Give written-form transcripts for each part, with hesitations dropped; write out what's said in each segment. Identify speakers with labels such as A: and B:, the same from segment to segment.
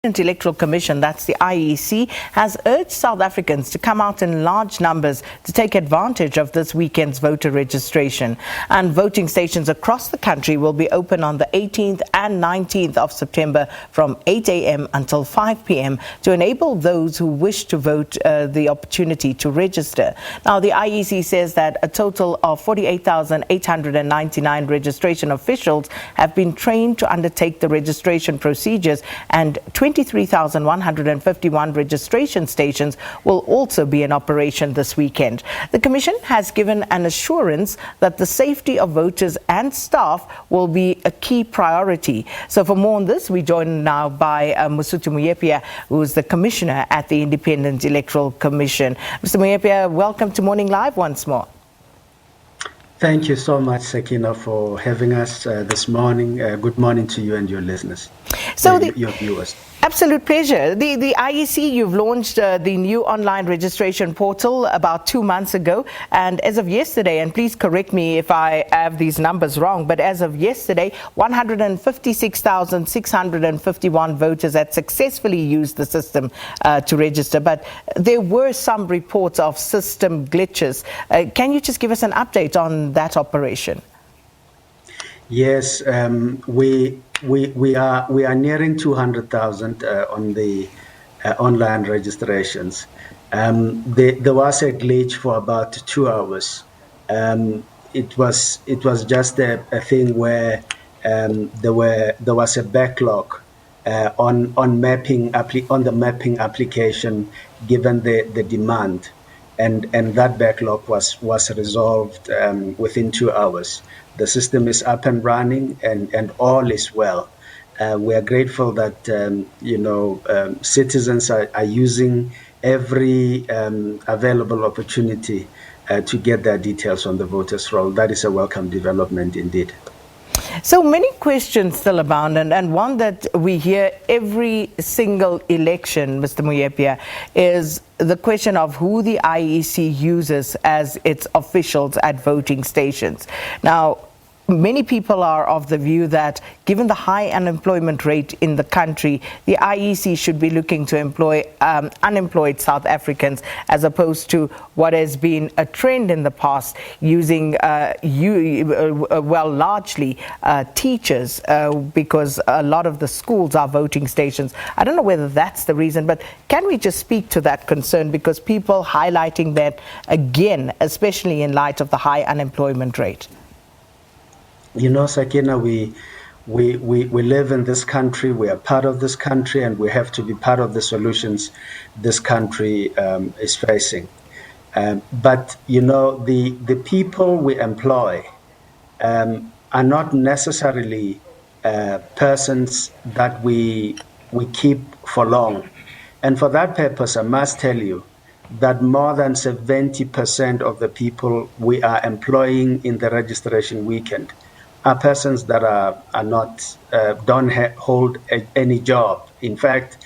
A: Independent Electoral Commission, that's the IEC, has urged South Africans to come out in large numbers to take advantage of this weekend's voter registration. And voting stations across the country will be open on the 18th and 19th of September from 8 a.m. until 5 p.m. to enable those who wish to vote the opportunity to register. Now, the IEC says that a total of 48,899 registration officials have been trained to undertake the registration procedures, and 23,151 registration stations will also be in operation this weekend. The Commission has given an assurance that the safety of voters and staff will be a key priority. So for more on this, we join now by Mosotho Moepya, who is the Commissioner at the Independent Electoral Commission. Mr. Moepya, welcome to Morning Live once more.
B: Thank you so much, Sakina, for having us this morning. Good morning to you and your listeners, your viewers.
A: Absolute pleasure. The IEC, you've launched the new online registration portal about 2 months ago, and as of yesterday, and please correct me if I have these numbers wrong, but as of yesterday, 156,651 voters had successfully used the system to register, but there were some reports of system glitches. Can you just give us an update on that operation?
B: Yes, we are nearing 200,000 on the online registrations. There was a glitch for about 2 hours. It was just a thing where there was a backlog on the mapping application, given the demand, and that backlog was resolved within 2 hours. The system is up and running, and all is well. We are grateful that citizens are using every available opportunity to get their details on the voters' roll. That is a welcome development indeed.
A: So many questions still abound, and one that we hear every single election, Mr. Moepya, is the question of who the IEC uses as its officials at voting stations. Now, many people are of the view that given the high unemployment rate in the country, the IEC should be looking to employ unemployed South Africans, as opposed to what has been a trend in the past, using largely teachers, because a lot of the schools are voting stations. I don't know whether that's the reason, but can we just speak to that concern, because people highlighting that again, especially in light of the high unemployment rate?
B: You know, Sakina, we live in this country, we are part of this country, and we have to be part of the solutions this country is facing. But, the people we employ are not necessarily persons that we keep for long. And for that purpose, I must tell you that more than 70% of the people we are employing in the registration weekend are persons that don't hold any job. In fact,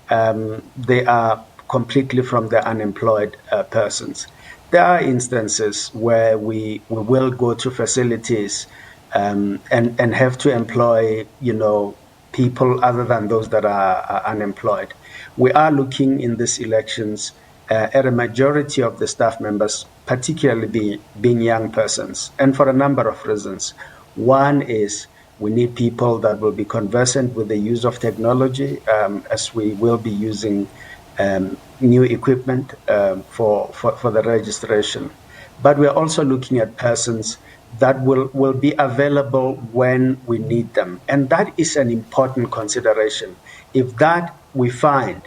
B: they are completely from the unemployed persons. There are instances where we will go to facilities and have to employ, people other than those that are unemployed. We are looking in these elections at a majority of the staff members, particularly being young persons, and for a number of reasons. One is we need people that will be conversant with the use of technology, as we will be using new equipment for the registration. But we're also looking at persons that will be available when we need them. And that is an important consideration. If that we find,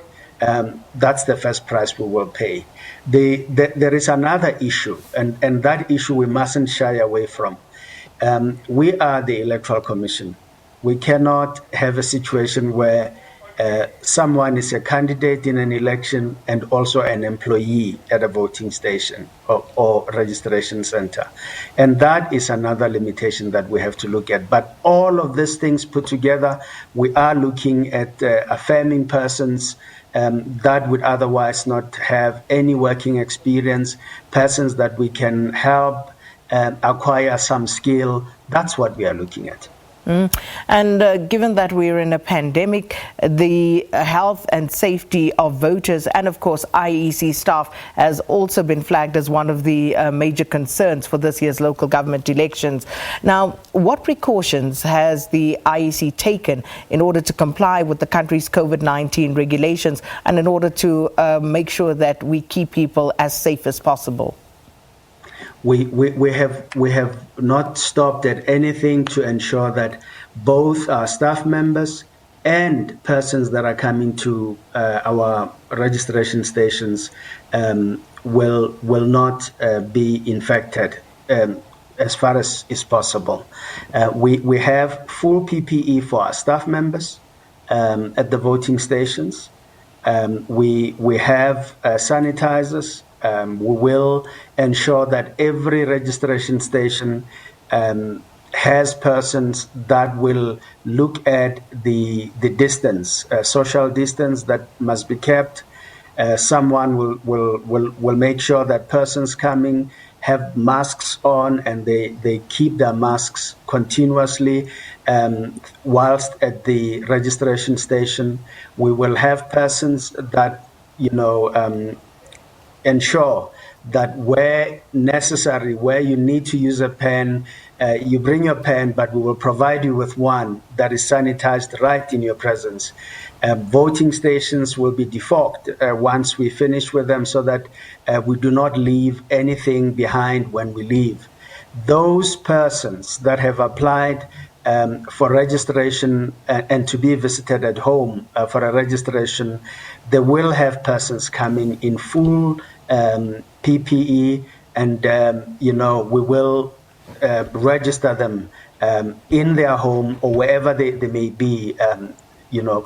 B: that's the first price we will pay. There is another issue, and that issue we mustn't shy away from. We are the Electoral Commission. We cannot have a situation where someone is a candidate in an election and also an employee at a voting station or registration center. And that is another limitation that we have to look at. But all of these things put together, we are looking at affirming persons that would otherwise not have any working experience, persons that we can help acquire some skill. That's what we are looking at.
A: And given that we're in a pandemic, the health and safety of voters and, of course, IEC staff has also been flagged as one of the major concerns for this year's local government elections. Now, what precautions has the IEC taken in order to comply with the country's COVID-19 regulations and in order to make sure that we keep people as safe as possible?
B: We have not stopped at anything to ensure that both our staff members and persons that are coming to our registration stations will not be infected as far as is possible. We have full PPE for our staff members at the voting stations. We have sanitizers. We will ensure that every registration station has persons that will look at the distance, social distance that must be kept. Someone will make sure that persons coming have masks on and they keep their masks continuously whilst at the registration station. We will have persons that, ensure that where necessary, where you need to use a pen, you bring your pen, but we will provide you with one that is sanitized right in your presence. Voting stations will be defogged once we finish with them so that we do not leave anything behind when we leave. Those persons that have applied for registration and to be visited at home for a registration, they will have persons coming in full PPE, and we will register them in their home or wherever they may be.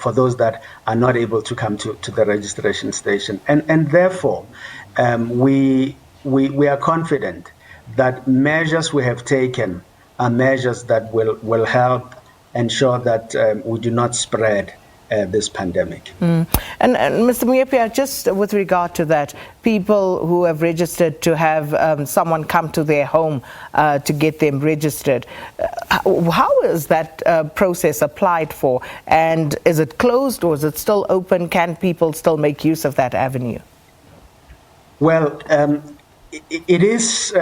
B: For those that are not able to come to the registration station, and therefore we are confident that measures we have taken are measures that will help ensure that we do not spread this pandemic.
A: And Mr. Moepya, just with regard to that, people who have registered to have someone come to their home to get them registered, how is that process applied for? And is it closed or is it still open? Can people still make use of that avenue?
B: Well, it is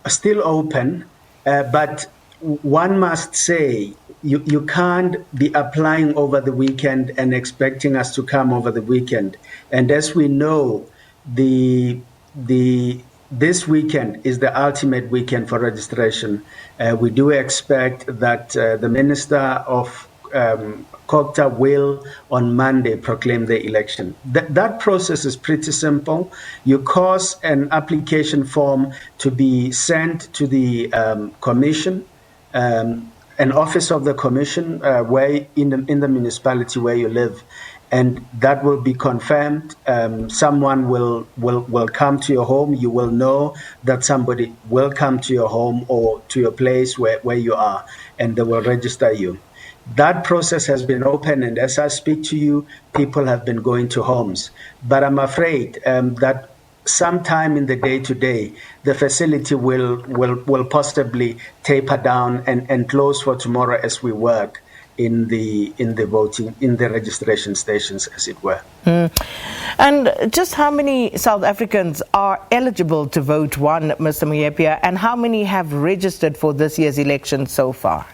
B: still open, but one must say, you can't be applying over the weekend and expecting us to come over the weekend. And as we know, this weekend is the ultimate weekend for registration. We do expect that the Minister of COGTA will on Monday proclaim the election. That process is pretty simple. You cause an application form to be sent to the commission, an office of the commission where in the municipality where you live, and that will be confirmed. Someone will come to your home. You will know that somebody will come to your home or to your place where you are, and they will register you. That process has been open, and as I speak to you, people have been going to homes. But I'm afraid that sometime in the day-to-day, the facility will possibly taper down and close for tomorrow as we work in the registration stations, as it were.
A: And just how many South Africans are eligible to vote, Mr. Moepya, and how many have registered for this year's election so far?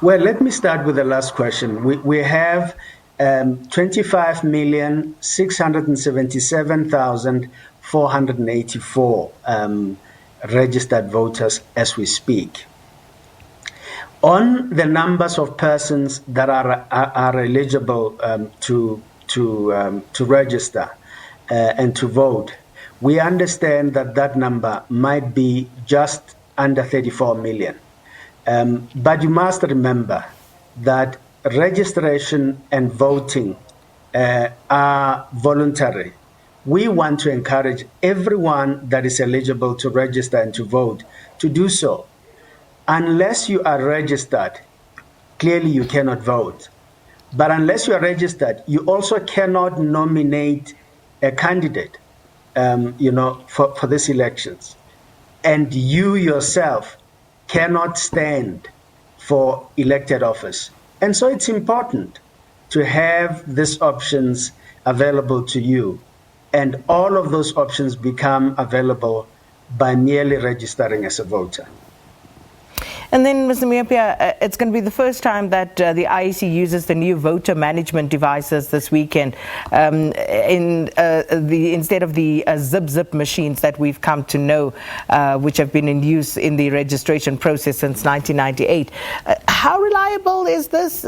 B: Well, let me start with the last question. We have 25,677,484 registered voters as we speak. On the numbers of persons that are eligible to register and to vote, we understand that number might be just under 34 million. But you must remember that registration and voting are voluntary. We want to encourage everyone that is eligible to register and to vote to do so. Unless you are registered, clearly you cannot vote. But unless you are registered, you also cannot nominate a candidate, for these elections. And you yourself cannot stand for elected office. And so it's important to have these options available to you. And all of those options become available by merely registering as a voter.
A: And then, Mr. Moepya, it's going to be the first time that the IEC uses the new voter management devices this weekend instead of the zip machines that we've come to know, which have been in use in the registration process since 1998. How reliable is this?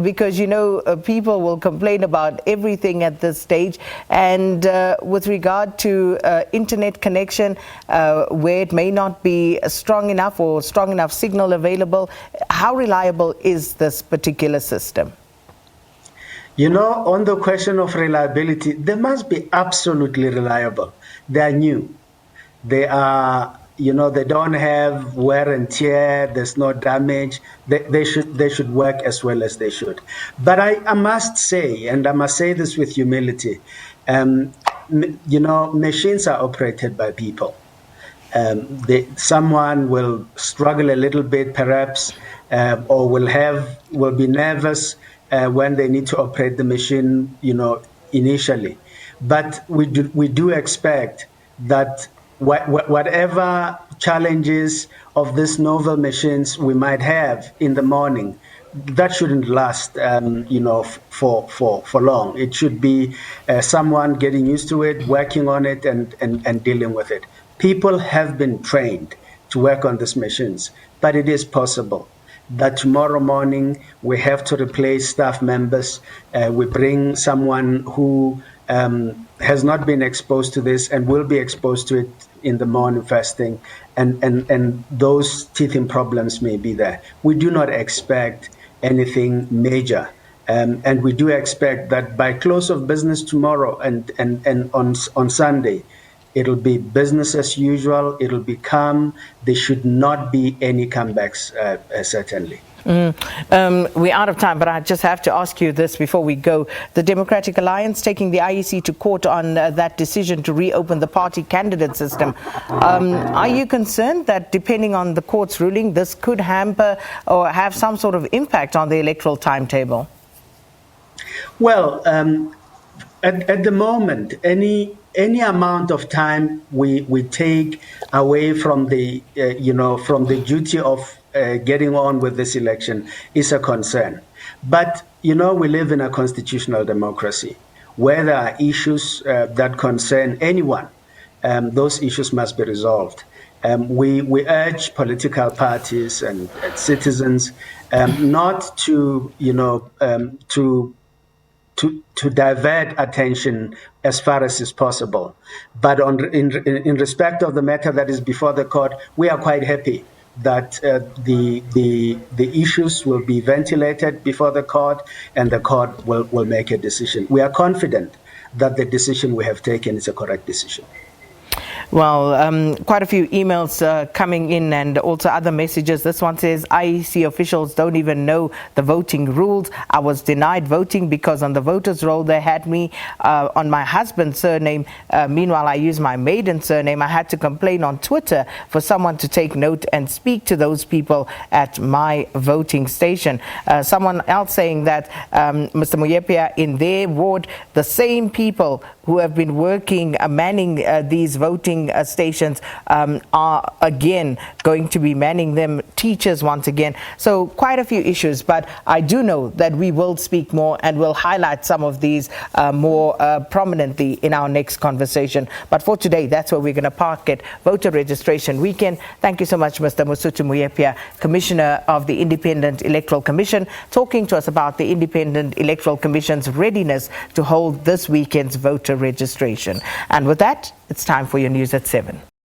A: Because, you know, people will complain about everything at this stage. And with regard to internet connection, where it may not be strong enough or strong enough signal available, how reliable is this particular system?
B: You know, on the question of reliability, they must be absolutely reliable. They are new. They are, you know, they don't have wear and tear. There's no damage. They should work as well as they should. But I must say, and I must say this with humility, you know, machines are operated by people. Someone will struggle a little bit, perhaps, or will be nervous when they need to operate the machine, you know, initially. But we do expect that whatever challenges of these novel machines we might have in the morning, that shouldn't last, you know, for long. It should be someone getting used to it, working on it, and dealing with it. People have been trained to work on these machines, but it is possible that tomorrow morning we have to replace staff members. We bring someone who has not been exposed to this and will be exposed to it in the morning first thing, and those teething problems may be there. We do not expect anything major. And we do expect that by close of business tomorrow and on Sunday, it'll be business as usual. It'll be calm. There should not be any comebacks, certainly.
A: We're out of time, but I just have to ask you this before we go. The Democratic Alliance taking the IEC to court on that decision to reopen the party candidate system. Are you concerned that depending on the court's ruling, this could hamper or have some sort of impact on the electoral timetable?
B: Well, at the moment, any amount of time we take away from the from the duty of getting on with this election is a concern. But you know, we live in a constitutional democracy where there are issues that concern anyone. Those issues must be resolved. We urge political parties and citizens not to to divert attention as far as is possible. But in respect of the matter that is before the court, we are quite happy that the issues will be ventilated before the court, and the court will make a decision. We are confident that the decision we have taken is a correct decision.
A: Well, quite a few emails coming in and also other messages. This one says, IEC officials don't even know the voting rules. I was denied voting because on the voters roll they had me on my husband's surname. Meanwhile, I use my maiden surname. I had to complain on Twitter for someone to take note and speak to those people at my voting station. Someone else saying that Mr. Moepya, in their ward, the same people who have been working, manning these voting stations are again going to be manning them, teachers once again. So quite a few issues, but I do know that we will speak more and we'll highlight some of these more prominently in our next conversation. But for today, that's where we're going to park it. Voter registration weekend. Thank you so much, Mr. Mosotho Moepya, Commissioner of the Independent Electoral Commission, talking to us about the Independent Electoral Commission's readiness to hold this weekend's voter registration. And with that, it's time for your news at 7.